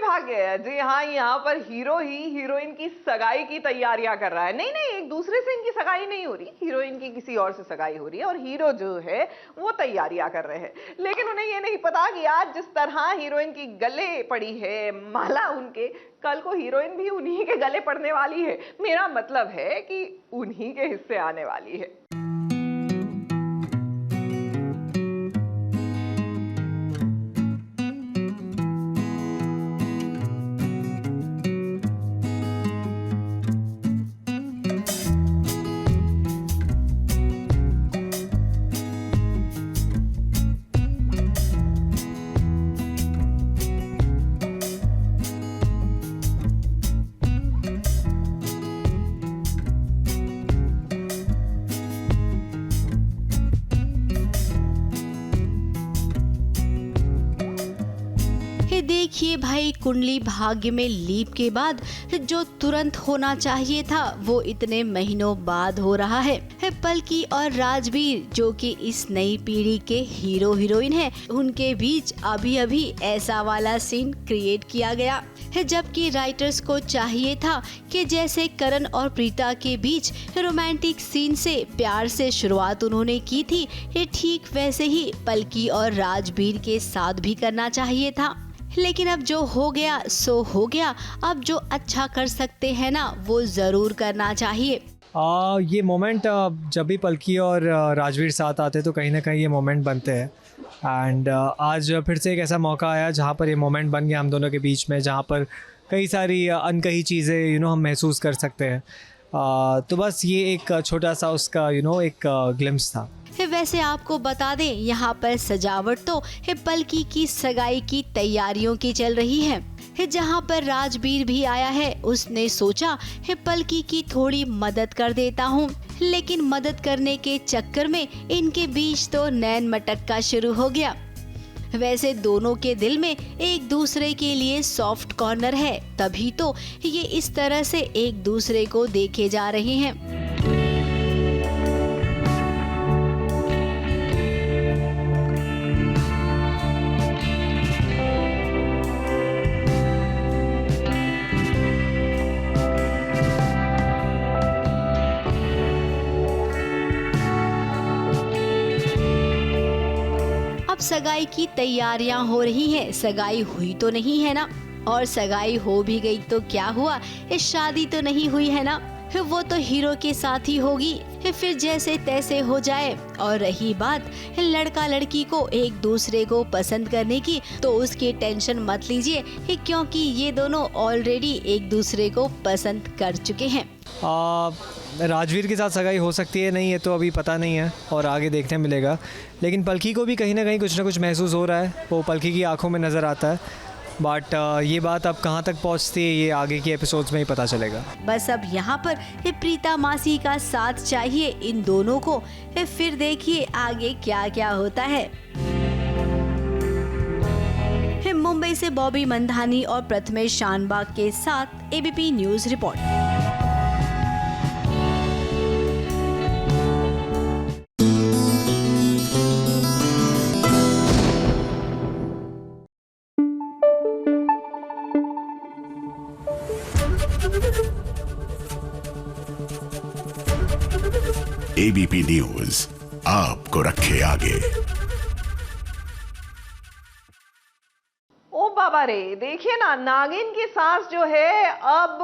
भाग्य है। जी हाँ, यहाँ पर हीरो ही हीरोइन की सगाई की तैयारियां कर रहा है। नहीं नहीं, एक दूसरे से इनकी सगाई नहीं हो रही, हीरोइन की किसी और से सगाई हो रही है और हीरो जो है वो तैयारियां कर रहे हैं। लेकिन उन्हें ये नहीं पता कि आज जिस तरह हीरोइन की गले पड़ी है माला उनके, कल को हीरोइन भी उन्हीं के गले पड़ने वाली है। मेरा मतलब है कि उन्हीं के हिस्से आने वाली है। देखिए भाई, कुंडली भाग्य में लीप के बाद जो तुरंत होना चाहिए था वो इतने महीनों बाद हो रहा है। पलकी और राजवीर जो कि इस नई पीढ़ी के हीरो हीरोइन हैं, उनके बीच अभी अभी ऐसा वाला सीन क्रिएट किया गया है, जबकि राइटर्स को चाहिए था कि जैसे करण और प्रीता के बीच रोमांटिक सीन से प्यार से शुरुआत उन्होंने की थी, ठीक वैसे ही पलकी और राजवीर के साथ भी करना चाहिए था। लेकिन अब जो हो गया सो हो गया। अब जो अच्छा कर सकते हैं ना वो ज़रूर करना चाहिए। ये मोमेंट जब भी पलकी और राजवीर साथ आते तो कहीं ना कहीं ये मोमेंट बनते हैं। एंड आज फिर से एक ऐसा मौका आया जहाँ पर ये मोमेंट बन गया हम दोनों के बीच में, जहाँ पर कई सारी अनकही चीज़ें हम महसूस कर सकते हैं। तो बस ये एक छोटा सा उसका एक ग्लिम्स था। वैसे आपको बता दें, यहाँ पर सजावट तो पलकी की सगाई की तैयारियों की चल रही है। जहाँ पर राजवीर भी आया है, उसने सोचा पलकी की थोड़ी मदद कर देता हूँ, लेकिन मदद करने के चक्कर में इनके बीच तो नैन मटक्का शुरू हो गया। वैसे दोनों के दिल में एक दूसरे के लिए सॉफ्ट कॉर्नर है, तभी तो ये इस तरह से एक दूसरे को देखे जा रहे हैं। सगाई की तैयारियां हो रही हैं। सगाई हुई तो नहीं है ना, और सगाई हो भी गई तो क्या हुआ, इस शादी तो नहीं हुई है ना, वो तो हीरो के साथ ही होगी, फिर जैसे तैसे हो जाए। और रही बात लड़का लड़की को एक दूसरे को पसंद करने की, तो उसकी टेंशन मत लीजिए, क्योंकि ये दोनों ऑलरेडी एक दूसरे को पसंद कर चुके हैं। राजवीर के साथ सगाई हो सकती है, नहीं है तो अभी पता नहीं है और आगे देखने मिलेगा। लेकिन पलकी को भी कहीं ना कहीं कुछ ना कुछ महसूस हो रहा है, वो पलकी की आंखों में नज़र आता है। बट ये बात अब कहाँ तक पहुँचती है ये आगे के एपिसोड्स में ही पता चलेगा। बस अब यहाँ पर प्रीता मासी का साथ चाहिए इन दोनों को, फिर देखिए आगे क्या क्या होता है। मुंबई से बॉबी मंधानी और प्रथमेश शानबाग के साथ ABP news report. ABP news आपको रखे आगे। ओ बाबा रे, देखिए ना, नागिन की सास जो है अब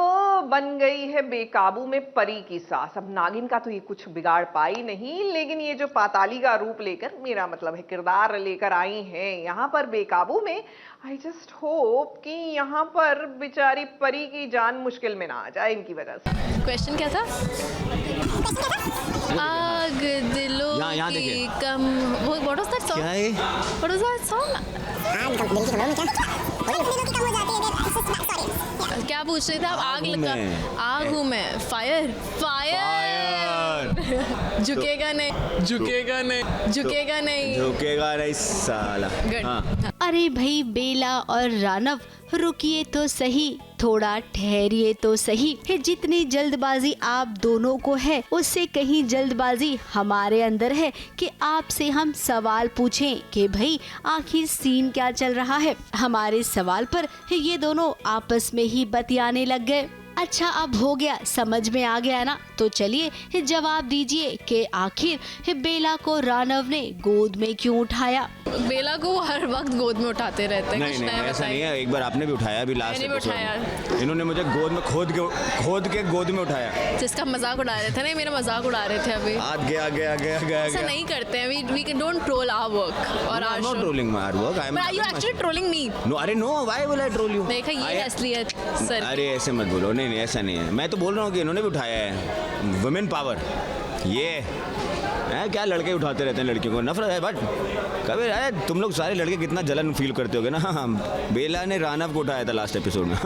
बन गई है बेकाबू में परी की सास। अब नागिन का तो ये कुछ बिगाड़ पाई नहीं, लेकिन ये जो पाताली का रूप लेकर, मेरा मतलब है किरदार लेकर आई हैं यहाँ पर बेकाबू में, आई जस्ट होप कि यहाँ पर बेचारी परी की जान मुश्किल में ना आ जाए इनकी वजह से। क्वेश्चन क्या था? आग दिलों की कम, व्हाट वाज दैट सॉन्ग? क्या है? What was that song? क्या पूछ रहे थे आप? आग हूँ मैं, फायर फायर। झुकेगा नहीं, झुकेगा नहीं, झुकेगा नहीं, झुकेगा नहीं साला। Good. हाँ। अरे भाई बेला और रानव, रुकिए तो सही, थोड़ा ठहरिए तो सही। जितनी जल्दबाजी आप दोनों को है, उससे कहीं जल्दबाजी हमारे अंदर है कि आपसे हम सवाल पूछें कि भाई आखिर सीन क्या चल रहा है। हमारे सवाल पर ये दोनों आपस में ही बतियाने लग गए। अच्छा, अब हो गया, समझ में आ गया ना? तो चलिए जवाब दीजिए कि आखिर बेला को रानव ने गोद में क्यों उठाया। बेला को वो हर वक्त गोद में उठाते रहते हैं। नहीं कुछ नहीं नया ऐसा नहीं बताइए। है, एक बार आपने भी उठाया अभी लास्ट मैंने भी उठाया। इन्होंने मुझे गोद में खोद के गोद में उठाया। जिसका मजाक उड़ा रहे थे। नहीं, मेरा मजाक उड़ा रहे थे अभी। आगे आगे आगे आगे ऐसा आगे। नहीं करते हैं। We don't troll our work और our not show. Trolling my work, I am but are you actually trolling me? No, अरे no, why will I troll you? देखा, ये असलियत सर। अरे ऐसे मत बोलो, नहीं नहीं ऐसा नहीं है। मैं तो बोल रहा हूँ कि इन्होंने भी उठाया है। वुमेन पावर ये है। क्या लड़के उठाते रहते हैं लड़कियों को, नफरत है। बट कभी अरे तुम लोग सारे लड़के कितना जलन फील करते होगे ना। बेला ने रानव को उठाया था लास्ट एपिसोड में।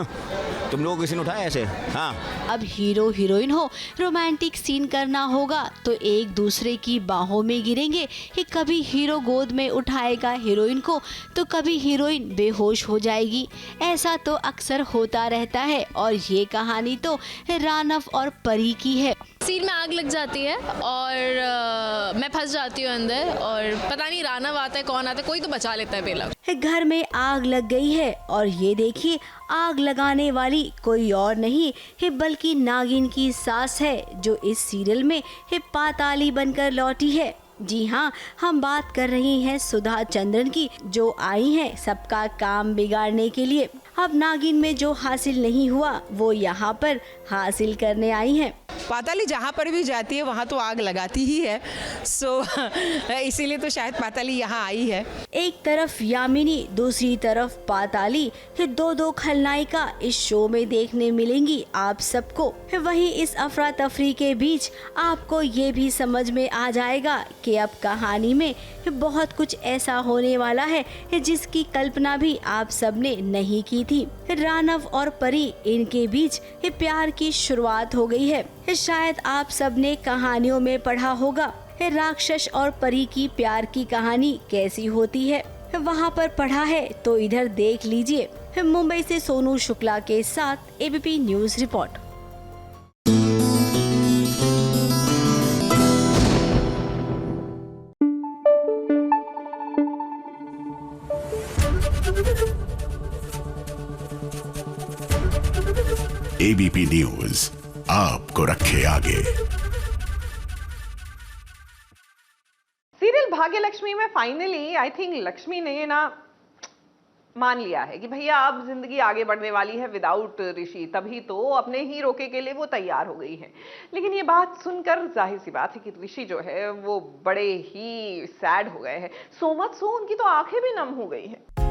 तुम लोगों को किसी ने उठाया ऐसे? हाँ। अब हीरो हीरोइन हो, रोमांटिक सीन करना होगा तो एक दूसरे की बाहों में गिरेंगे। कभी हीरो गोद में उठाएगा हीरोइन को, तो कभी हीरोइन बेहोश हो जाएगी। ऐसा तो अक्सर होता रहता है और ये कहानी तो रानव और परी की है। सीन में आग लग जाती है और मैं फंस जाती हूँ अंदर, और पता नहीं रानव आता है, कौन आता है, कोई तो बचा लेता है बेला को। घर में आग लग गई है और ये देखिए आग लगाने वाली कोई और नहीं है बल्कि नागिन की सास है, जो इस सीरियल में पाताली बनकर लौटी है। जी हाँ, हम बात कर रही हैं सुधा चंद्रन की, जो आई हैं सबका काम बिगाड़ने के लिए। अब नागिन में जो हासिल नहीं हुआ वो यहाँ पर हासिल करने आई हैं। पाताली जहाँ पर भी जाती है वहाँ तो आग लगाती ही है। सो इसीलिए तो शायद पाताली यहाँ आई है। एक तरफ यामिनी, दूसरी तरफ पाताली, ये दो खलनायिका इस शो में देखने मिलेंगी आप सबको। वहीं इस अफरा तफरी के बीच आपको ये भी समझ में आ जाएगा कि अब कहानी में बहुत कुछ ऐसा होने वाला है जिसकी कल्पना भी आप सबने नहीं की थी। रानव और परी, इनके बीच प्यार की शुरुआत हो गई है। शायद आप सबने कहानियों में पढ़ा होगा राक्षस और परी की प्यार की कहानी कैसी होती है। वहाँ पर पढ़ा है तो इधर देख लीजिए। मुंबई से सोनू शुक्ला के साथ ABP news report. ABP news आपको रखे आगे। सीरियल भाग्य लक्ष्मी में फाइनली आई थिंक लक्ष्मी ने ना मान लिया है कि भैया अब जिंदगी आगे बढ़ने वाली है विदाउट ऋषि, तभी तो अपने ही रोके के लिए वो तैयार हो गई है। लेकिन ये बात सुनकर जाहिर सी बात है कि ऋषि जो है वो बड़े ही सैड हो गए हैं। सो मच सो उनकी तो आंखें भी नम हो गई हैं।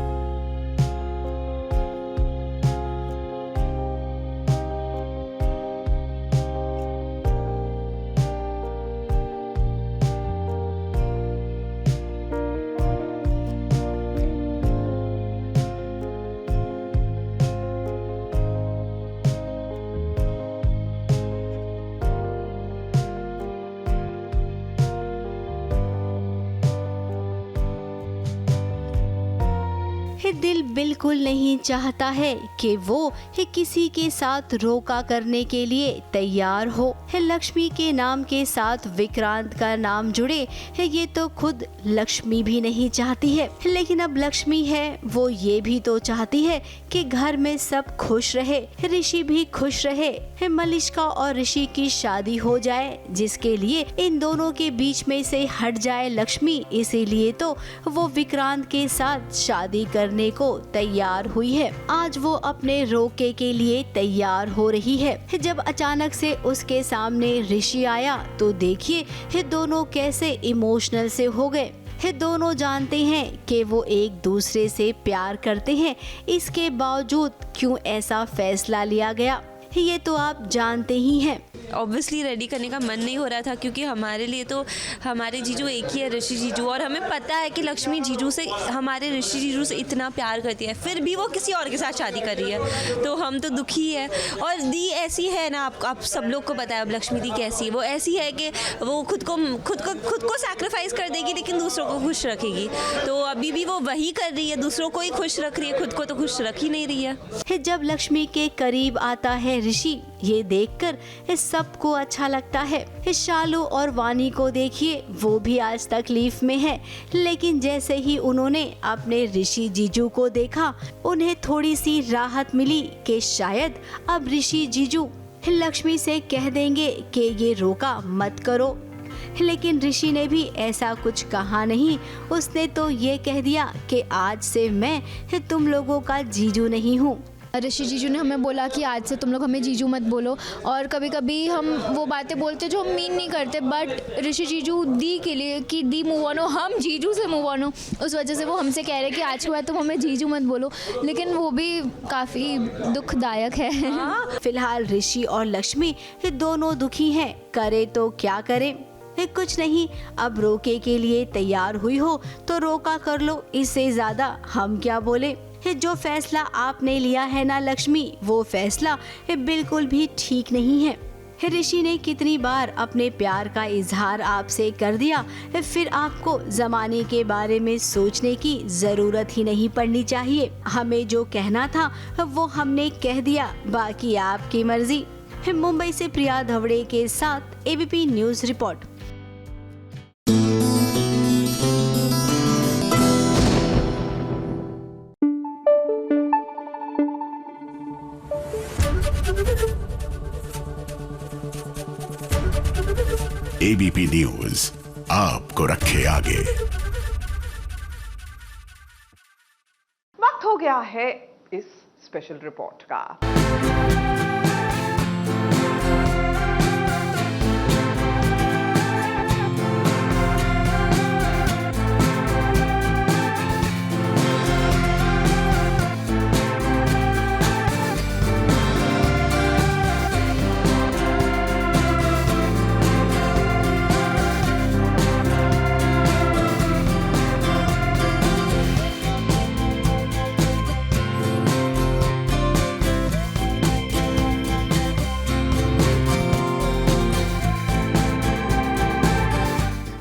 दिल बिल्कुल नहीं चाहता है कि वो किसी के साथ रोका करने के लिए तैयार हो। लक्ष्मी के नाम के साथ विक्रांत का नाम जुड़े, ये तो खुद लक्ष्मी भी नहीं चाहती है। लेकिन अब लक्ष्मी है वो ये भी तो चाहती है कि घर में सब खुश रहे, ऋषि भी खुश रहे, मलिष्का और ऋषि की शादी हो जाए, जिसके लिए इन दोनों के बीच में से हट जाए लक्ष्मी। इसीलिए तो वो विक्रांत के साथ शादी करने को तैयार हुई है। आज वो अपने रोके के लिए तैयार हो रही है। जब अचानक से उसके सामने ऋषि आया तो देखिए दोनों कैसे इमोशनल से हो गए। दोनों जानते हैं कि वो एक दूसरे से प्यार करते हैं, इसके बावजूद क्यों ऐसा फैसला लिया गया। ये तो आप जानते ही हैं। ऑब्वियसली रेडी करने का मन नहीं हो रहा था, क्योंकि हमारे लिए तो हमारे जीजू एक ही है, ऋषि जीजू, और हमें पता है कि लक्ष्मी जीजू से, हमारे ऋषि जीजू से इतना प्यार करती है, फिर भी वो किसी और के साथ शादी कर रही है, तो हम तो दुखी है। और दी ऐसी है ना, आप सब लोग को पता है अब लक्ष्मी दी कैसी है, वो ऐसी है कि वो खुद को सैक्रिफाइस कर देगी लेकिन दूसरों को खुश रखेगी। तो अभी भी वो वही कर रही है, दूसरों को ही खुश रख रही है, खुद को तो खुश रख ही नहीं रही है। जब लक्ष्मी के करीब आता है ऋषि, ये देखकर सबको अच्छा लगता है। शालू और वानी को देखिए, वो भी आज तकलीफ में है, लेकिन जैसे ही उन्होंने अपने ऋषि जीजू को देखा, उन्हें थोड़ी सी राहत मिली कि शायद अब ऋषि जीजू लक्ष्मी से कह देंगे कि ये रोका मत करो। लेकिन ऋषि ने भी ऐसा कुछ कहा नहीं, उसने तो ये कह दिया कि आज से मैं तुम लोगों का जीजू नहीं हूँ। ऋषि जीजू ने हमें बोला कि आज से तुम लोग हमें जीजू मत बोलो, और कभी कभी हम वो बातें बोलते जो हम मीन नहीं करते, बट ऋषि जीजू दी के लिए कि दी मूव ऑन हो, हम जीजू से मूव ऑन हो, उस वजह से वो हमसे कह रहे कि आज के बाद तुम हमें जीजू मत बोलो, लेकिन वो भी काफ़ी दुखदायक है। फिलहाल ऋषि और लक्ष्मी दोनों दुखी हैं, करे तो क्या करें। कुछ नहीं, अब रोके के लिए तैयार हुई हो तो रोका कर लो, इससे ज्यादा हम क्या बोले। जो फैसला आपने लिया है ना लक्ष्मी, वो फैसला बिल्कुल भी ठीक नहीं है। ऋषि ने कितनी बार अपने प्यार का इजहार आपसे कर दिया, फिर आपको जमाने के बारे में सोचने की जरूरत ही नहीं पड़नी चाहिए। हमें जो कहना था वो हमने कह दिया, बाकी आपकी मर्जी। मुंबई से प्रिया धवड़े के साथ ABP news report. ABP news आपको रखे आगे। वक्त हो गया है इस स्पेशल रिपोर्ट का।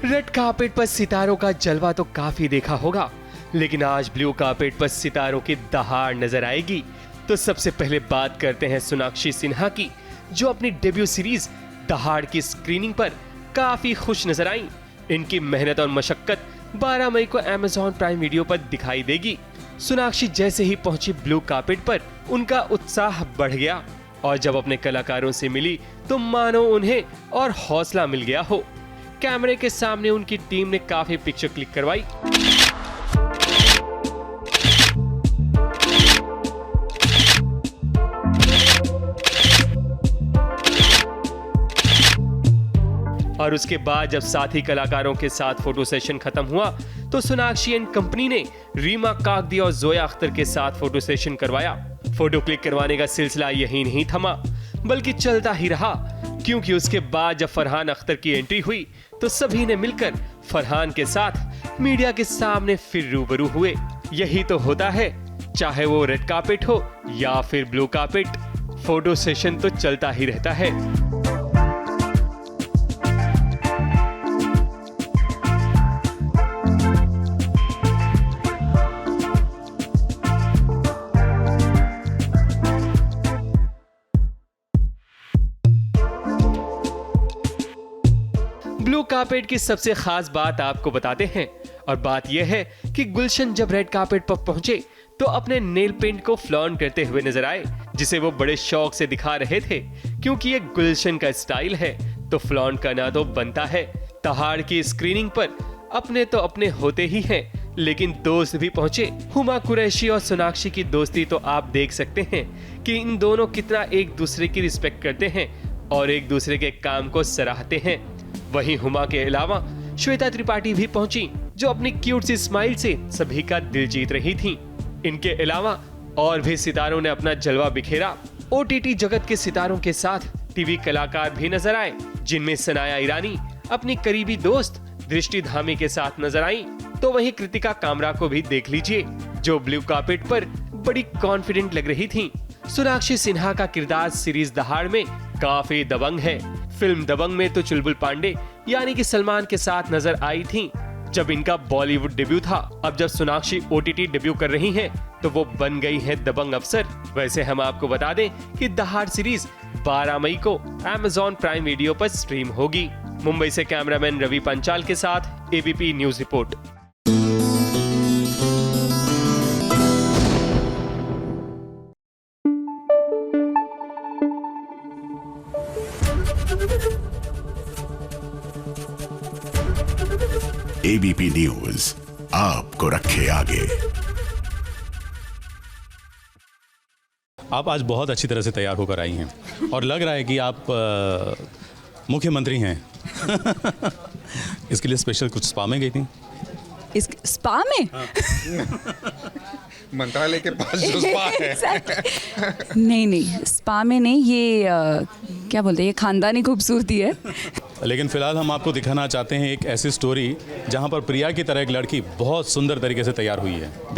रेड कार्पेट पर सितारों का जलवा तो काफी देखा होगा, लेकिन आज ब्लू कार्पेट पर सितारों की दहाड़ नजर आएगी। तो सबसे पहले बात करते हैं सोनाक्षी सिन्हा की, जो अपनी डेब्यू सीरीज दहाड़ की स्क्रीनिंग पर काफी खुश नजर आई। इनकी मेहनत और मशक्कत 12 मई को अमेज़न प्राइम वीडियो पर दिखाई देगी। सोनाक्षी जैसे ही पहुंची ब्लू कार्पेट पर, उनका उत्साह बढ़ गया, और जब अपने कलाकारों से मिली तो मानो उन्हें और हौसला मिल गया हो। कैमरे के सामने उनकी टीम ने काफी पिक्चर क्लिक करवाई। और उसके बाद जब साथी कलाकारों के साथ फोटो सेशन खत्म हुआ तो सोनाक्षी एंड कंपनी ने रीमा काकदी और जोया अख्तर के साथ फोटो सेशन करवाया। फोटो क्लिक करवाने का सिलसिला यही नहीं थमा, बल्कि चलता ही रहा, क्योंकि उसके बाद जब फरहान अख्तर की एंट्री हुई तो सभी ने मिलकर फरहान के साथ मीडिया के सामने फिर रूबरू हुए। यही तो होता है, चाहे वो रेड कार्पेट हो या फिर ब्लू कार्पेट, फोटो सेशन तो चलता ही रहता है। ब्लू कार्पेट की सबसे खास बात आपको बताते हैं, और बात यह है कि गुलशन जब रेड कार्पेट पर पहुंचे तो अपने नेल पेंट को फ्लॉन्ट करते हुए नजर आए, जिसे वो बड़े शौक से दिखा रहे थे, क्योंकि ये गुलशन का स्टाइल है तो फ्लॉन्ट करना तो बनता है। दहाड़ की स्क्रीनिंग पर अपने तो अपने होते ही हैं, लेकिन दोस्त भी पहुंचे। हुमा कुरैशी और सोनाक्षी की दोस्ती तो आप देख सकते हैं कि इन दोनों कितना एक दूसरे की रिस्पेक्ट करते हैं और एक दूसरे के काम को सराहते हैं। वहीं हुमा के अलावा श्वेता त्रिपाठी भी पहुंची, जो अपनी क्यूट सी स्माइल से सभी का दिल जीत रही थीं। इनके अलावा और भी सितारों ने अपना जलवा बिखेरा। OTT जगत के सितारों के साथ टीवी कलाकार भी नजर आए, जिनमें सनाया ईरानी अपनी करीबी दोस्त दृष्टि धामी के साथ नजर आई, तो वहीं कृतिका कामरा को भी देख लीजिए, जो ब्लू कार्पेट पर बड़ी कॉन्फिडेंट लग रही थीं। सोनाक्षी सिन्हा का किरदार सीरीज दहाड़ में काफी दबंग है। फिल्म दबंग में तो चुलबुल पांडे यानी कि सलमान के साथ नजर आई थीं, जब इनका बॉलीवुड डेब्यू था। अब जब सोनाक्षी OTT डेब्यू कर रही हैं, तो वो बन गई है दबंग अफसर। वैसे हम आपको बता दें कि दहाड़ सीरीज 12 मई को Amazon प्राइम वीडियो पर स्ट्रीम होगी। मुंबई से कैमरामैन रवि पंचाल के साथ ABP news report. ABP news आपको रखे आगे। आप आज बहुत अच्छी तरह से तैयार होकर आई हैं और लग रहा है कि आप मुख्यमंत्री हैं। इसके लिए स्पेशल कुछ स्पा में गई थी? इस स्पा में? मंत्रालय के पास जो स्पा है। नहीं, स्पा में नहीं, ये क्या बोलते हैं, ये खानदानी खूबसूरती है। लेकिन फिलहाल हम आपको दिखाना चाहते हैं एक ऐसी स्टोरी जहां पर प्रिया की तरह एक लड़की बहुत सुंदर तरीके से तैयार हुई है।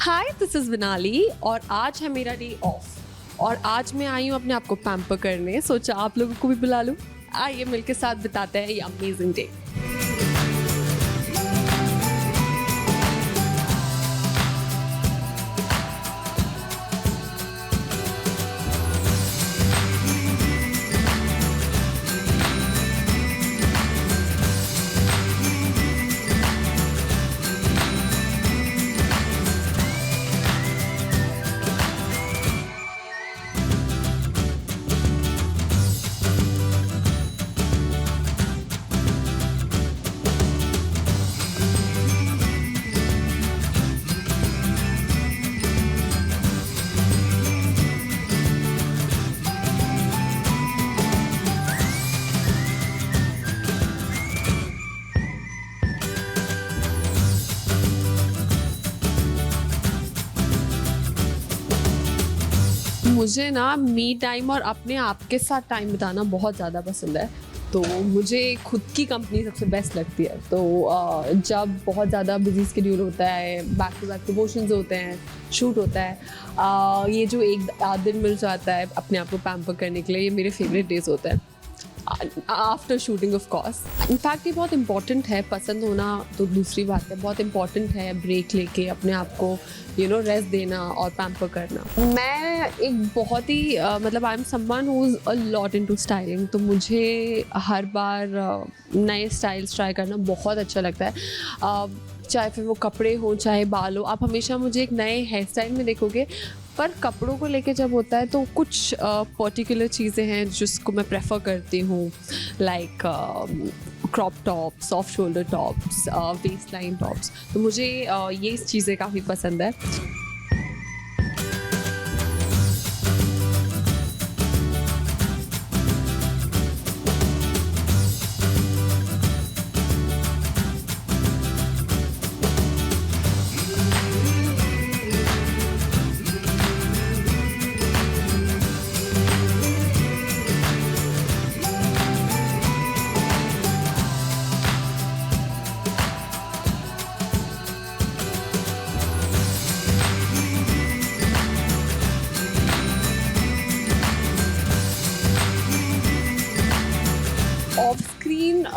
हाय, दिस इज विनाली और आज है मेरा डे ऑफ और आज मैं आई हूँ अपने आप को पैम्पर करने। सोचा आप लोगों को भी बुला लूँ। आइए मिलके साथ बिताते हैं ये अमेजिंग डे। मुझे ना मी टाइम और अपने आप के साथ टाइम बिताना बहुत ज़्यादा पसंद है, तो मुझे खुद की कंपनी सबसे बेस्ट लगती है। तो जब बहुत ज़्यादा बिजी स्केड्यूल होता है, बैक टू बैक प्रमोशंस होते हैं, शूट होता है, ये जो एक आध दिन मिल जाता है अपने आप को पैम्पर करने के लिए, ये मेरे फेवरेट डेज होते हैं after shooting of course. In fact ये बहुत इंपॉर्टेंट है, पसंद होना तो दूसरी बात है, बहुत इंपॉर्टेंट है ब्रेक लेके अपने आप को रेस्ट देना और पैम्पर करना। मैं एक बहुत ही मतलब I am someone who is a lot into styling, तो मुझे हर बार नए स्टाइल्स ट्राई करना बहुत अच्छा लगता है। चाहे फिर वो कपड़े हो चाहे बाल हो, आप हमेशा मुझे एक नए हेयर स्टाइल में देखोगे, पर कपड़ों को लेके जब होता है तो कुछ पर्टिकुलर चीज़ें हैं जिसको मैं प्रेफर करती हूँ, like crop tops, soft shoulder tops, waistline tops. तो मुझे ये चीज़ें काफ़ी पसंद है।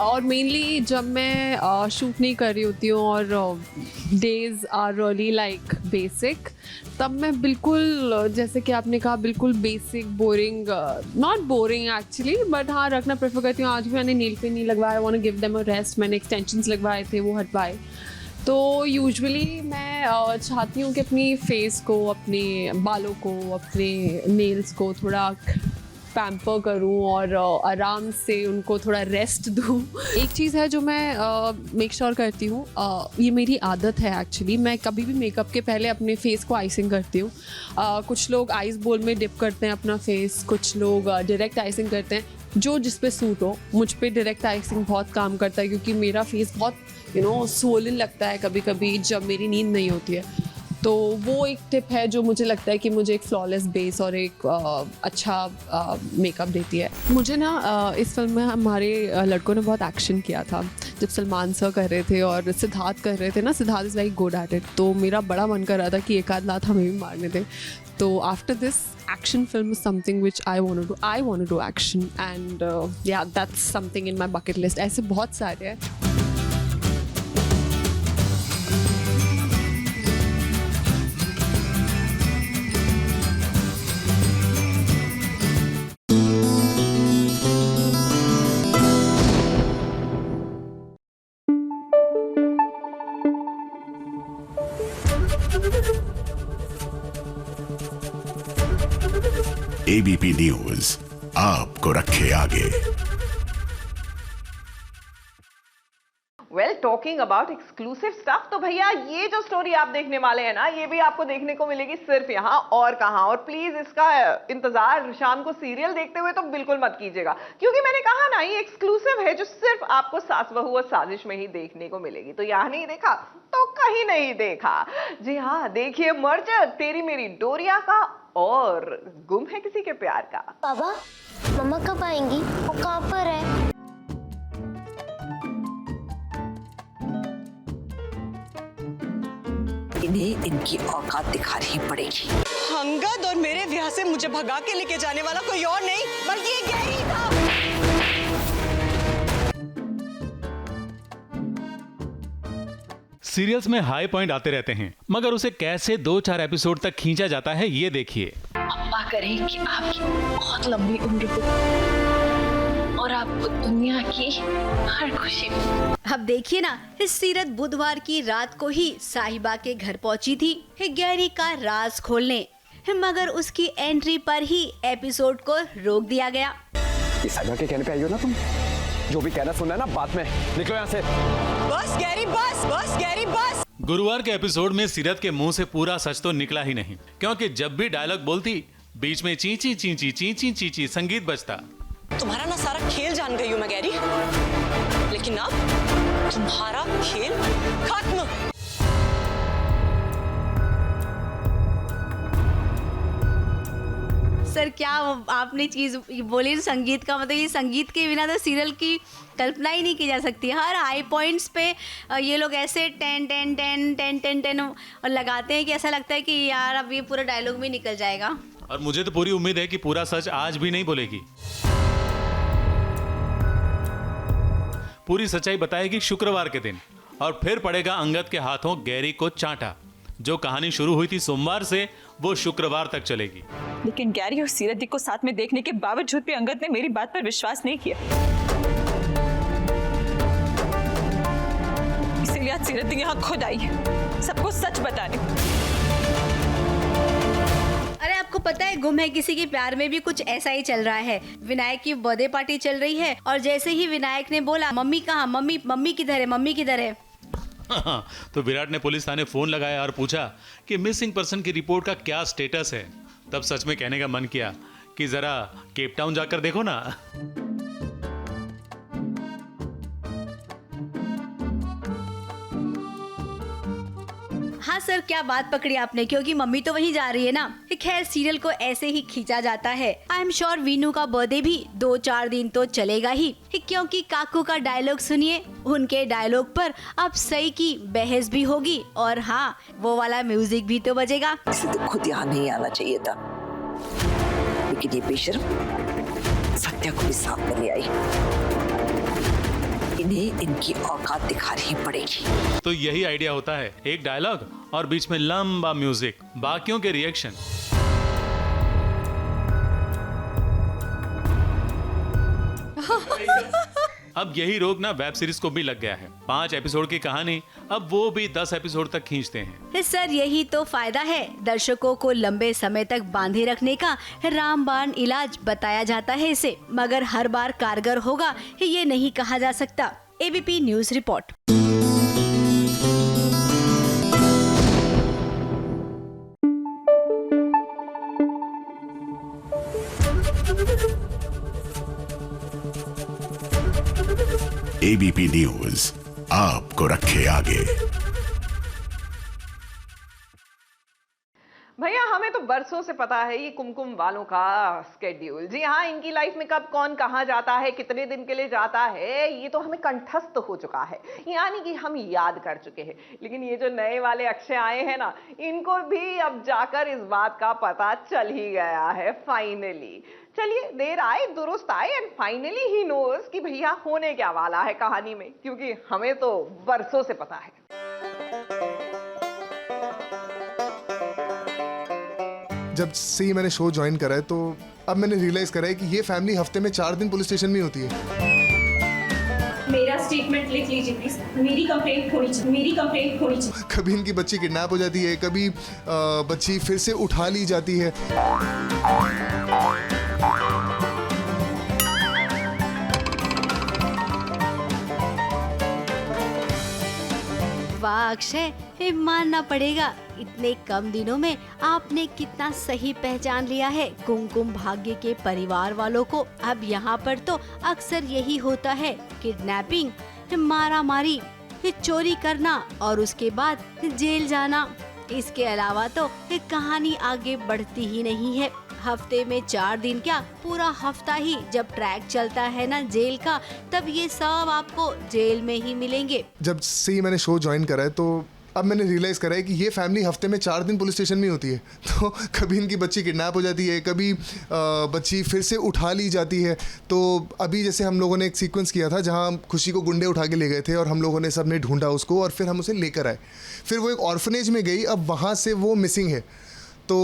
और मेनली जब मैं शूट नहीं कर रही होती हूँ और days are really like basic, तब मैं बिल्कुल जैसे कि आपने कहा बिल्कुल basic boring, not boring actually, but हाँ रखना प्रेफर करती हूँ। आज भी मैंने नील पे नहीं लगवाया, I want to give them a rest. मैंने एक्सटेंशंस लगवाए थे, वो हटवाए। तो यूजुअली मैं चाहती हूँ कि अपनी फेस को, अपने बालों को, अपने नेल्स को थोड़ा पैम्पर करूँ और आराम से उनको थोड़ा रेस्ट दूँ। एक चीज़ है जो मैं मेक श्योर करती हूँ, ये मेरी आदत है एक्चुअली, मैं कभी भी मेकअप के पहले अपने फेस को आइसिंग करती हूँ। कुछ लोग आइस बोल में डिप करते हैं अपना फेस, कुछ लोग डायरेक्ट आइसिंग करते हैं, जो जिस पे सूट हो। मुझ पे डायरेक्ट आइसिंग बहुत काम करता है क्योंकि मेरा फेस बहुत स्वोलन लगता है कभी कभी जब मेरी नींद नहीं होती है। तो वो एक टिप है जो मुझे लगता है कि मुझे एक फ्लॉलेस बेस और एक अच्छा मेकअप देती है। मुझे ना इस फिल्म में हमारे लड़कों ने बहुत एक्शन किया था। जब सलमान सर कर रहे थे और सिद्धार्थ कर रहे थे ना, Siddharth is like good at it, तो मेरा बड़ा मन कर रहा था कि एक आध लात हमें भी मारने थे। तो after this action film is something which I want to do action, and yeah, that's something in my bucket list. ऐसे बहुत सारे हैं। एबीपी न्यूज आपको रखे आगे। Well, talking about exclusive stuff, तो भैया ये जो स्टोरी आप देखने वाले हैं ना, ये भी आपको देखने को मिलेगी सिर्फ यहाँ और कहाँ। और प्लीज इसका इंतजार शाम को सीरियल देखते हुए तो बिल्कुल मत कीजिएगा, क्योंकि मैंने कहा ना ये एक्सक्लूसिव है जो सिर्फ आपको सास बहू और साजिश में ही देखने को मिलेगी। तो यहाँ नहीं देखा तो कहीं नहीं देखा। जी हाँ, देखिए मर्ज तेरी मेरी डोरिया का और गुम है किसी के प्यार का। बाबा, मम्मा कब आएंगी? वो कहाँ पर है? इन्हें इनकी औकात दिखानी पड़ेगी। अंगद और मेरे ब्याह से मुझे भगा के लेके जाने वाला कोई और नहीं बल्कि ये गैरी था। सीरियल्स में हाई पॉइंट आते रहते हैं, मगर उसे कैसे 2-4 एपिसोड तक खींचा जाता है ये देखिए। अल्लाह करे कि आपकी बहुत लंबी उम्र हो और आपको दुनिया की हर खुशी। अब देखिए ना, इस सीरत बुधवार की रात को ही साहिबा के घर पहुंची थी गैरी का राज खोलने, मगर उसकी एंट्री पर ही एपिसोड को रोक दिया गया। साहिबा के कहने पे आई हो ना तुम? जो भी कहना सुनना है ना बाद में, निकलो यहाँ से। बस गैरी, बस गैरी, बस। गुरुवार के एपिसोड में सीरत के मुंह से पूरा सच तो निकला ही नहीं, क्योंकि जब भी डायलॉग बोलती बीच में चींची चींची चींची चींची संगीत बजता। तुम्हारा ना सारा खेल जान गई हूँ मैं गैरी, लेकिन अब तुम्हारा खेल खत्म। सर क्या आपने चीज बोली संगीत का, मतलब ये संगीत के बिना तो सीरियल की कल्पना ही नहीं की जा सकती। हर हाई पॉइंट्स पे ये लोग ऐसे 10 10 10 10 10 10 और लगाते हैं कि ऐसा लगता है कि यार अब ये पूरा डायलॉग भी निकल जाएगा। और मुझे तो पूरी उम्मीद है कि पूरा सच आज भी नहीं बोलेगी। पूरी सच्चाई बताएगी शुक्रवार के दिन, और फिर पड़ेगा अंगद के हाथों गैरी को चांटा। जो कहानी शुरू हुई थी सोमवार से, वो शुक्रवार तक चलेगी। लेकिन गैरी और सीरत दी को साथ में देखने के बावजूद भी अंगद ने मेरी बात पर विश्वास नहीं किया, इसीलिए आज सीरत दी यहाँ खुद आई है सबको सच बताने। अरे आपको पता है गुम है किसी के प्यार में भी कुछ ऐसा ही चल रहा है। विनायक की बर्थडे पार्टी चल रही है और जैसे ही विनायक ने बोला मम्मी कहाँ, मम्मी किधर है, मम्मी किधर है, तो विराट ने पुलिस थाने फोन लगाया और पूछा कि मिसिंग पर्सन की रिपोर्ट का क्या स्टेटस है। तब सच में कहने का मन किया कि जरा केप टाउन जाकर देखो ना। हाँ सर, क्या बात पकड़ी आपने, क्योंकि मम्मी तो वहीं जा रही है ना। खैर सीरियल को ऐसे ही खींचा जाता है। आई एम श्योर वीनू का बर्थडे भी 2-4 दिन तो चलेगा ही, क्योंकि काकू का डायलॉग सुनिए, उनके डायलॉग पर अब सही की बहस भी होगी और हाँ वो वाला म्यूजिक भी तो बजेगा। इसे तो खुद यहाँ नहीं आना चाहिए था, लेकिन ये बेशर्म सत्या को भी साथ में ले आई। हमें इनकी औकात दिखानी पड़ेगी। तो यही आइडिया होता है, एक डायलॉग और बीच में लंबा म्यूजिक, बाकियों के रिएक्शन। अब यही रोग ना वेब सीरीज को भी लग गया है। 5 एपिसोड की कहानी अब वो भी 10 एपिसोड तक खींचते हैं। सर यही तो फायदा है दर्शकों को लंबे समय तक बांधे रखने का। रामबाण इलाज बताया जाता है इसे, मगर हर बार कारगर होगा ये नहीं कहा जा सकता। ABP news report. ABP news आपको रखे आगे। भैया हमें तो बरसों से पता है ये कुमकुम वालों का स्केड्यूल। जी हाँ, इनकी लाइफ में कब कौन कहाँ जाता है, कितने दिन के लिए जाता है, ये तो हमें कंठस्थ हो चुका है, यानी कि हम याद कर चुके हैं। लेकिन ये जो नए वाले अक्षय आए हैं ना, इनको भी अब जाकर इस बात का पता चल ही गया है फाइनली। चलिए, देर आए दुरुस्त आए, एंड फाइनली ही नोज कि भैया होने क्या वाला है कहानी में, क्योंकि हमें तो बरसों से पता है। जब से ही मैंने शो ज्वाइन करा है तो अब मैंने रियलाइज करा है कि ये फैमिली हफ्ते में 4 दिन पुलिस स्टेशन में होती है। मेरा स्टेटमेंट लिख लीजिए प्लीज। मेरी कंप्लेंट होनी चाहिए। कभी इनकी बच्ची किडनैप हो जाती है, कभी बच्ची फिर से उठा ली जाती है। वाह अक्षय, मानना पड़ेगा इतने कम दिनों में आपने कितना सही पहचान लिया है कुमकुम भाग्य के परिवार वालों को। अब यहाँ पर तो अक्सर यही होता है, किडनैपिंग, मारा मारी, चोरी करना और उसके बाद जेल जाना। इसके अलावा तो कहानी आगे बढ़ती ही नहीं है। हफ्ते में 4 दिन क्या, पूरा हफ्ता ही जब ट्रैक चलता है ना जेल का, तब ये सब आपको जेल में ही मिलेंगे। जब से ही मैंने शो ज्वाइन करा है तो अब मैंने रियलाइज़ करा है कि ये फैमिली हफ्ते में 4 दिन पुलिस स्टेशन में होती है। तो कभी इनकी बच्ची किडनैप हो जाती है, कभी बच्ची फिर से उठा ली जाती है। तो अभी जैसे हम लोगों ने एक सीक्वेंस किया था जहाँ खुशी को गुंडे उठा के ले गए थे और हम लोगों ने सब ने ढूंढा उसको और फिर हम उसे लेकर आए। फिर वो एक ऑर्फनेज में गई, अब वहाँ से वो मिसिंग है। तो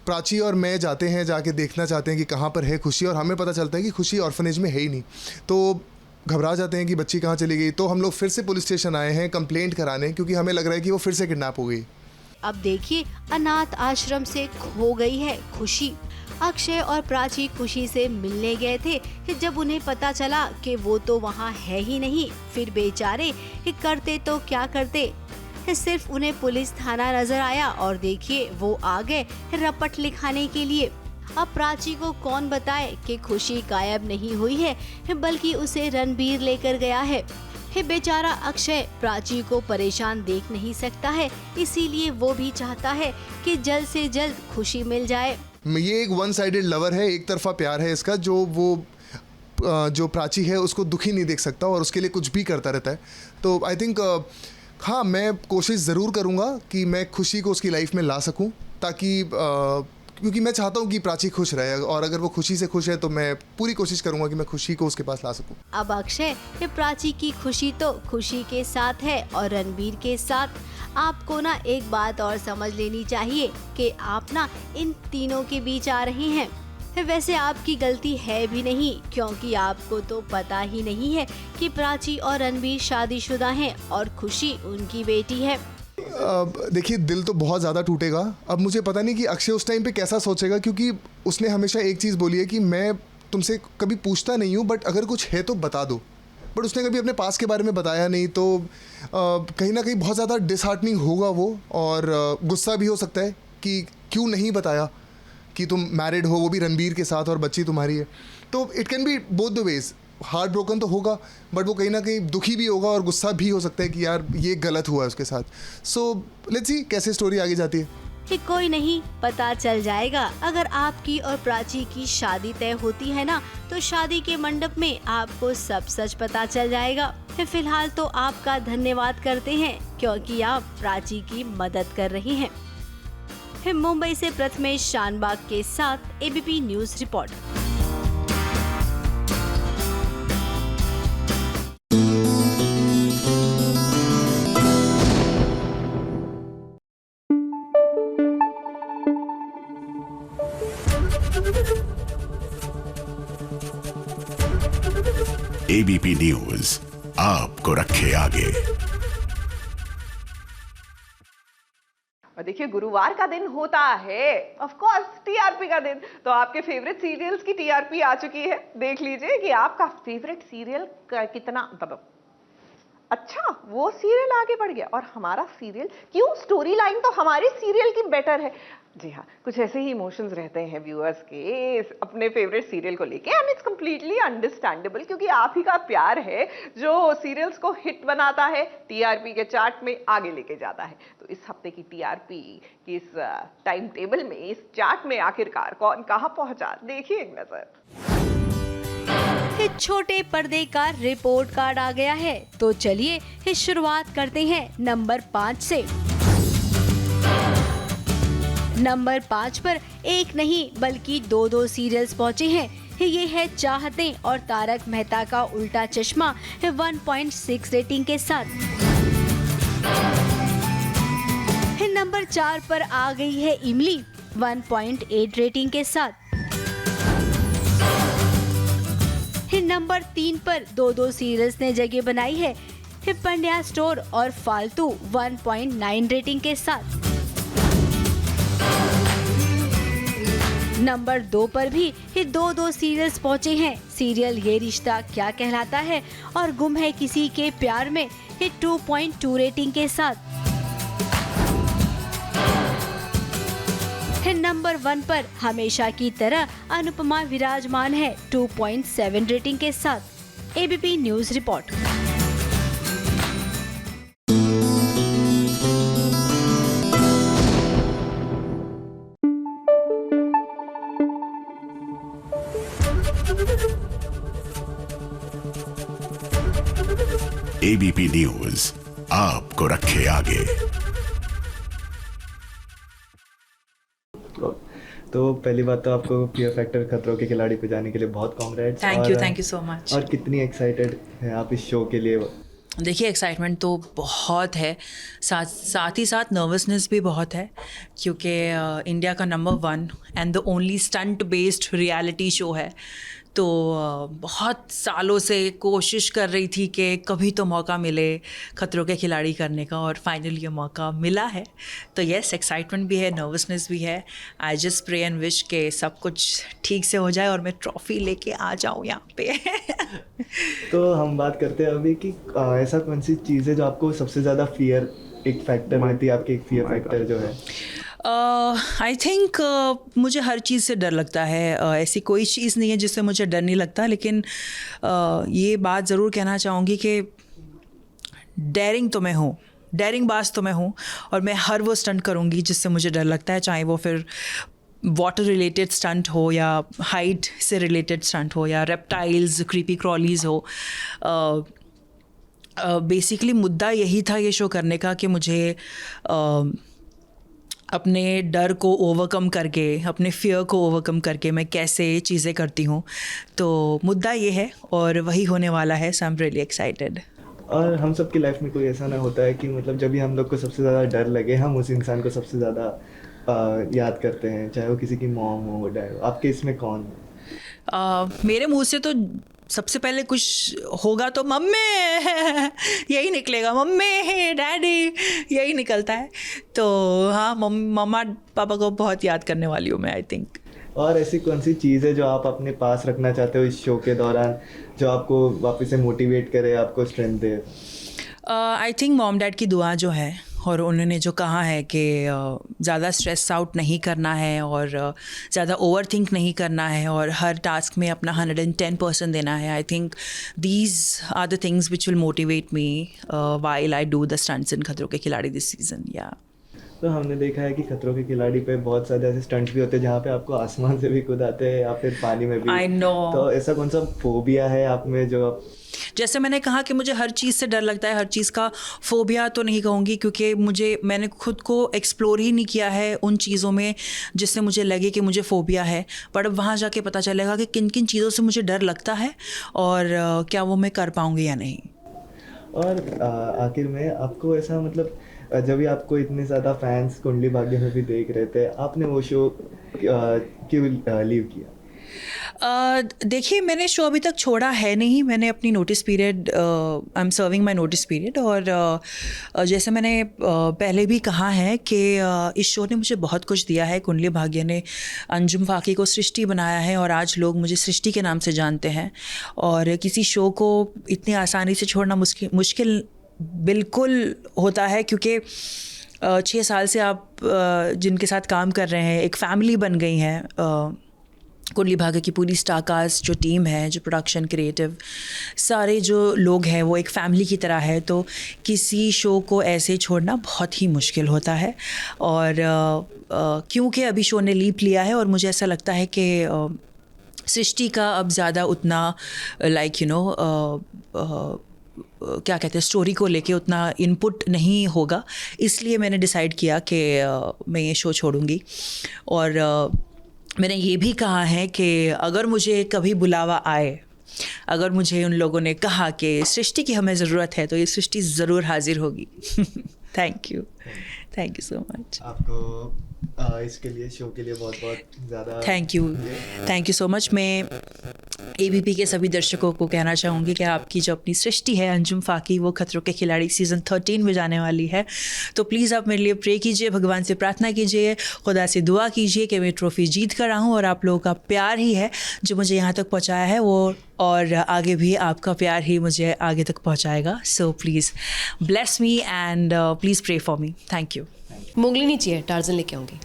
प्राची और मैं जाते हैं, जाके देखना चाहते हैं कि कहाँ पर है खुशी, और हमें पता चलता है कि खुशी ऑर्फनेज में है ही नहीं। तो घबरा जाते हैं कि बच्ची कहाँ चली गई। तो हम लोग फिर से पुलिस स्टेशन आए हैं कंप्लेंट कराने, क्योंकि हमें लग रहा है कि वो फिर से किडनैप हो गई। अब देखिए, अनाथ आश्रम से खो गई है खुशी। अक्षय और प्राची खुशी से मिलने गए थे। जब उन्हें पता चला कि वो तो वहाँ है ही नहीं, फिर बेचारे करते तो क्या करते, सिर्फ उन्हें पुलिस थाना नजर आया और देखिए वो आ गए रपट लिखाने के लिए। अब प्राची को कौन बताए कि खुशी गायब नहीं हुई है, बल्कि उसे रणबीर लेकर गया है। बेचारा अक्षय प्राची को परेशान देख नहीं सकता है, इसीलिए वो भी चाहता है कि जल्द से जल्द खुशी मिल जाए। ये एक वन साइडेड लवर है, एक तरफा प्यार है इसका, जो प्राची है उसको दुखी नहीं देख सकता और उसके लिए कुछ भी करता रहता है। तो आई थिंक हाँ, मैं कोशिश ज़रूर करूँगा कि मैं खुशी को उसकी लाइफ में ला सकूँ, ताकि क्योंकि मैं चाहता हूँ कि प्राची खुश रहे, और अगर वो खुशी से खुश है तो मैं पूरी कोशिश करूँगा कि मैं खुशी को उसके पास ला सकूँ। अब अक्षय, प्राची की खुशी तो खुशी के साथ है और रणबीर के साथ। आपको ना एक बात और समझ लेनी चाहिए कि आप ना इन तीनों के बीच आ रहे हैं। वैसे आपकी गलती है भी नहीं, क्योंकि आपको तो पता ही नहीं है कि प्राची और रणबीर शादीशुदा हैं और खुशी उनकी बेटी है। देखिए, दिल तो बहुत ज़्यादा टूटेगा। अब मुझे पता नहीं कि अक्षय उस टाइम पे कैसा सोचेगा, क्योंकि उसने हमेशा एक चीज़ बोली है कि मैं तुमसे कभी पूछता नहीं हूँ, बट अगर कुछ है तो बता दो। बट उसने कभी अपने पास के बारे में बताया नहीं, तो कहीं ना कहीं बहुत ज़्यादा डिसहार्टनिंग होगा वो, और गुस्सा भी हो सकता है कि क्यों नहीं बताया कि तुम मैरिड हो, वो भी रणबीर के साथ, और बच्ची तुम्हारी है। तो it can be both the ways. Heart broken तो होगा, बट वो कहीं ना कहीं दुखी भी होगा और गुस्सा भी हो सकता है कि यार ये गलत हुआ है उसके साथ। सो लेट्स सी कैसे स्टोरी आगे जाती है। कि कोई नहीं, पता चल जाएगा। अगर आपकी और प्राची की शादी तय होती है ना, तो शादी के मंडप में आपको सब सच पता चल जाएगा। फिलहाल तो आपका धन्यवाद करते हैं, क्योंकि आप प्राची की मदद कर रही हैं। मुंबई से प्रथमेश शानबाग के साथ ABP news report. ABP news आपको रखे आगे। और देखिए, गुरुवार का दिन होता है ऑफ कोर्स टीआरपी का दिन, तो आपके फेवरेट सीरियल्स की टीआरपी आ चुकी है। देख लीजिए कि आपका फेवरेट सीरियल कितना अच्छा वो सीरियल आगे बढ़ गया और हमारा सीरियल क्यों, स्टोरी लाइन तो हमारी सीरियल की बेटर है। जी हाँ, कुछ ऐसे ही इमोशंस रहते हैं व्यूअर्स के अपने फेवरेट सीरियल को लेके, एंड इट्स कंप्लीटली अंडरस्टैंडेबल, क्योंकि आप ही का प्यार है जो सीरियल्स को हिट बनाता है, टीआरपी के चार्ट में आगे लेके जाता है। तो इस हफ्ते की टीआरपी की इस टाइम टेबल में, इस चार्ट में आखिरकार कौन कहाँ पहुंचा, देखिए एक नजर। छोटे पर्दे का रिपोर्ट कार्ड आ गया है, तो चलिए शुरुआत करते हैं नंबर 5 से। नंबर 5 पर एक नहीं बल्कि दो सीरियल्स पहुंचे हैं। ये है चाहते और तारक मेहता का उल्टा चश्मा 1.6 रेटिंग के साथ। नंबर 4 पर आ गई है इमली 1.8 रेटिंग के साथ। नंबर 3 पर दो सीरियल्स ने जगह बनाई है, पंड्या स्टोर और फालतू 1.9 रेटिंग के साथ। नंबर 2 पर भी दो सीरियल्स पहुंचे हैं। सीरियल ये रिश्ता क्या कहलाता है और गुम है किसी के प्यार में 2.2 रेटिंग के साथ। नंबर 1 पर हमेशा की तरह अनुपमा विराजमान है 2.7 रेटिंग के साथ। ABP news report. ABP news आपको रखे आगे। तो पहली बात तो आपको फियर फैक्टर खतरों के खिलाड़ी पे जाने के लिए बहुत congrats. Thank you so much. और कितनी एक्साइटेड है आप इस शो के लिए? देखिए, एक्साइटमेंट तो बहुत है, साथ ही साथ नर्वसनेस भी बहुत है, क्योंकि इंडिया का number 1 and the only stunt based reality show है। तो बहुत सालों से कोशिश कर रही थी कि कभी तो मौका मिले खतरों के खिलाड़ी करने का, और फाइनली ये मौका मिला है। तो यस, एक्साइटमेंट भी है, नर्वसनेस भी है। I just pray and wish के सब कुछ ठीक से हो जाए और मैं ट्रॉफी लेके आ जाऊँ यहाँ पे। तो हम बात करते हैं अभी कि ऐसा कौन सी चीज़ है जो आपको सबसे ज़्यादा फियर एक फैक्टर रहती है, आपकी एक फियर फैक्टर जो है? आई थिंक मुझे हर चीज़ से डर लगता है। ऐसी कोई चीज़ नहीं है जिससे मुझे डर नहीं लगता, लेकिन ये बात ज़रूर कहना चाहूँगी कि डेयरिंग तो मैं हूँ, डेयरिंग बाज तो मैं हूँ, और मैं हर वो स्टंट करूँगी जिससे मुझे डर लगता है, चाहे वो फिर वाटर रिलेटेड स्टंट हो या हाइट से रिलेटेड स्टंट हो या रेप्टाइल्स, क्रीपी क्रॉलीज हो। बेसिकली मुद्दा यही था ये शो करने का कि मुझे अपने डर को ओवरकम करके, अपने फियर को ओवरकम करके मैं कैसे चीज़ें करती हूँ। तो मुद्दा ये है और वही होने वाला है। सो आई एम रियली एक्साइटेड। और हम सब की लाइफ में कोई ऐसा ना होता है कि मतलब जब भी हम लोग को सबसे ज़्यादा डर लगे, हम उस इंसान को सबसे ज़्यादा याद करते हैं, चाहे वो किसी की मॉम हो, डैड हो। आपके इसमें कौन है? मेरे मुँह से तो सबसे पहले कुछ होगा तो मम्मी यही निकलेगा, मम्मी डैडी यही निकलता है। तो हाँ, मम्मा पापा को बहुत याद करने वाली हूँ मैं, आई थिंक। और ऐसी कौन सी चीज़ है जो आप अपने पास रखना चाहते हो इस शो के दौरान, जो आपको वापस से मोटिवेट करे, आपको strength they? I think mom dad की दुआ जो है, और उन्होंने जो कहा है कि ज़्यादा स्ट्रेस आउट नहीं करना है और ज़्यादा ओवर थिंक नहीं करना है और हर टास्क में अपना 110% देना है। I think these are the things which will motivate me while I do the stunts in Khatron ke खिलाड़ी दिस सीजन। या तो हमने देखा है कि खतरों के खिलाड़ी पे बहुत सारे ऐसे स्टंट्स भी होते हैं जहाँ पे आपको आसमान से भी कूद आते हैं या फिर पानी में भी। I know. तो ऐसा कौन सा फोबिया है आप में जो आप... जैसे मैंने कहा कि मुझे हर चीज़ से डर लगता है, हर चीज़ का फोबिया तो नहीं कहूँगी, क्योंकि मैंने खुद को एक्सप्लोर ही नहीं किया है उन चीज़ों में जिससे मुझे लगे कि मुझे फोबिया है। पर अब वहाँ जाके पता चलेगा कि किन किन चीज़ों से मुझे डर लगता है और क्या वो मैं कर पाऊँगी या नहीं। और आखिर में आपको ऐसा मतलब जब भी आपको इतने ज़्यादा फैंस कुंडली भाग्य में भी देख रहे थे, आपने वो शो क्यों लीव किया? देखिए, मैंने शो अभी तक छोड़ा है नहीं। मैंने अपनी notice period, I am serving my notice period, और जैसे मैंने पहले भी कहा है कि इस शो ने मुझे बहुत कुछ दिया है। कुंडली भाग्य ने अंजुम फाकी को सृष्टि बनाया है और आज लोग मुझे सृष्टि के नाम से जानते हैं। और किसी शो को इतनी आसानी से छोड़ना मुश्किल बिल्कुल होता है, क्योंकि 6 साल से आप जिनके साथ काम कर रहे हैं, एक फैमिली बन गई हैं। कुंडली भाग्य की पूरी स्टार कास्ट जो टीम है, जो प्रोडक्शन, क्रिएटिव, सारे जो लोग हैं वो एक फैमिली की तरह है। तो किसी शो को ऐसे छोड़ना बहुत ही मुश्किल होता है। और क्योंकि अभी शो ने लीप लिया है और मुझे ऐसा लगता है कि सृष्टि का अब ज़्यादा उतना क्या कहते हैं, स्टोरी को लेके उतना इनपुट नहीं होगा, इसलिए मैंने डिसाइड किया कि मैं ये शो छोड़ूंगी। और मैंने ये भी कहा है कि अगर मुझे कभी बुलावा आए, अगर मुझे उन लोगों ने कहा कि सृष्टि की हमें ज़रूरत है, तो ये सृष्टि ज़रूर हाजिर होगी। Thank you so much. आपको इसके लिए, शो के लिए बहुत बहुत ज़्यादा थैंक यू सो मच। मैं ABP के सभी दर्शकों को कहना चाहूँगी कि आपकी जो अपनी सृष्टि है अंजुम फाकी, वो खतरों के खिलाड़ी सीज़न 13 में जाने वाली है। तो प्लीज़ आप मेरे लिए प्रे कीजिए, भगवान से प्रार्थना कीजिए, खुदा से दुआ कीजिए कि मैं ट्रॉफ़ी जीत कर आऊँ। और आप लोगों का प्यार ही है जो मुझे यहाँ तक पहुँचाया है, वो और आगे भी आपका प्यार ही मुझे आगे तक पहुँचाएगा। So please bless me and please pray for me. Thank you. Mowgli नहीं चाहिए, टार्जन लेके आऊँगी।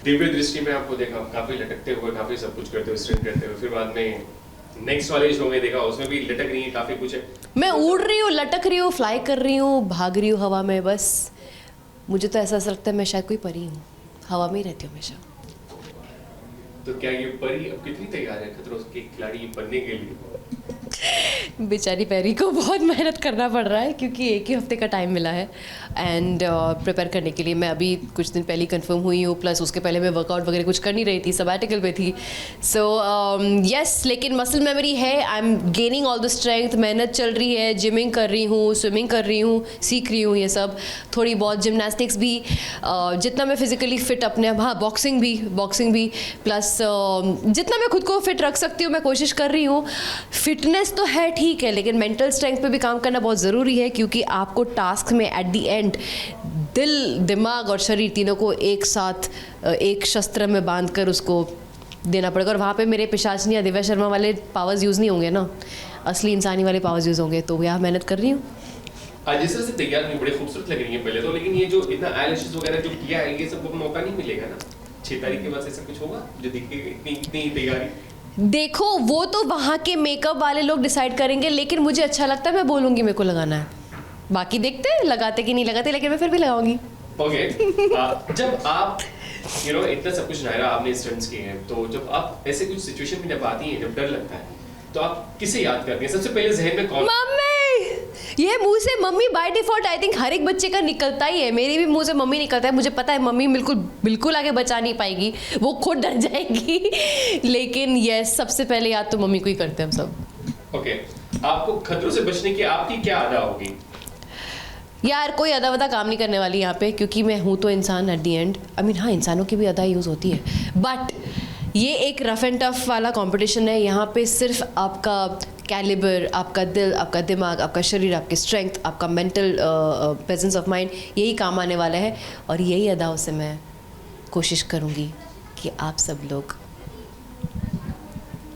दिव्य दृष्टि में आपको देखा काफी लटकते हुए, काफी सब कुछ करते हुए, स्ट्रेट करते हुए, फिर बाद में नेक्स्ट वाले शो में देखा उसमें भी लटक रही है, काफी कुछ है। मैं उड़ रही हूँ, लटक रही हूँ, फ्लाई कर रही हूँ, भाग रही हूँ हवा में। बस मुझे तो ऐसा लगता है मैं शायद कोई परी हूँ, हवा में ही रहती हूँ हमेशा। तो क्या ये परी अब कितनी तैयार है खतरों के खिलाड़ी बनने के लिए? बेचारी पैरी को बहुत मेहनत करना पड़ रहा है, क्योंकि एक ही हफ्ते का टाइम मिला है एंड प्रिपेयर करने के लिए। मैं अभी कुछ दिन पहले कंफर्म हुई हूँ, प्लस उसके पहले मैं वर्कआउट वगैरह कुछ कर नहीं रही थी, सबैटिकल पे थी। सो यस, लेकिन मसल मेमोरी है, I am gaining all the strength. मेहनत चल रही है, जिमिंग कर रही हूँ, स्विमिंग कर रही हूँ, सीख रही हूँ ये सब, थोड़ी बहुत जिमनास्टिक्स भी, जितना मैं फिजिकली फिट अपने, हाँ बॉक्सिंग भी, प्लस जितना मैं खुद को फिट रख सकती हूँ मैं कोशिश कर रही हूँ। फिटनेस तो है ठीक है, लेकिन मेंटल स्ट्रेंथ पे भी काम करना बहुत ज़रूरी है, क्योंकि आपको टास्क में एट द एंड दिल, दिमाग और शरीर तीनों को एक साथ एक शस्त्र में बांध कर उसको देना पड़ेगा। और वहाँ पे मेरे पिशाचनी या दिव्या शर्मा वाले पावर्स यूज़ नहीं होंगे ना, असली इंसानी वाले पावर्स यूज़ होंगे। तो यहाँ मेहनत कर रही हूँ। आज जिस तरह से तैयार हुई बड़ी खूबसूरत लग रही है पहले तो, लेकिन ये जो इतना आईलैशेस वगैरह जो किया है, ये सबको मौका नहीं मिलेगा ना 6 तारीख के बाद? ऐसा कुछ होगा जो दिखेगा इतनी तैयारी? देखो, वो तो वहाँ के मेकअप वाले लोग डिसाइड करेंगे, लेकिन मुझे अच्छा लगता है, मैं बोलूँगी मेरे को लगाना है। बाकी देखते हैं लगाते कि नहीं लगाते, लेकिन मैं फिर भी लगाऊंगी। ओके। जब आप इतना सब कुछ नायरा आपने स्टंट्स किए हैं, तो जब आप ऐसे कुछ सिचुएशन में जब आती हैं, जब डर लगता है, तो आप किसे याद करती हैं? सबसे पहले जहन में कौन? मम्मी। ये मुंह से mummy by default I think हर एक बच्चे का निकलता ही है। मेरे भी मुंह से मम्मी निकलता है। मुझे पता है मम्मी बिल्कुल आगे बचा नहीं पाएगी, वो खुद डर जाएगी। लेकिन यस, सबसे पहले याद तो मम्मी को ही करते हैं हम सब। ओके। आपको खतरों से बचने की आपकी क्या अदा होगी? यार कोई अदा वदा काम नहीं करने वाली यहाँ पे, क्योंकि मैं हूँ तो इंसान at the and. I mean हाँ, इंसानों की भी अदा यूज़ होती है, बट ये एक रफ एंड टफ वाला कंपटीशन है। यहाँ पे सिर्फ आपका कैलिबर, आपका दिल, आपका दिमाग, आपका शरीर, आपकी स्ट्रेंथ, आपका मेंटल प्रेजेंस ऑफ माइंड, यही काम आने वाला है। और यही अदाओं से मैं कोशिश करूँगी कि आप सब लोग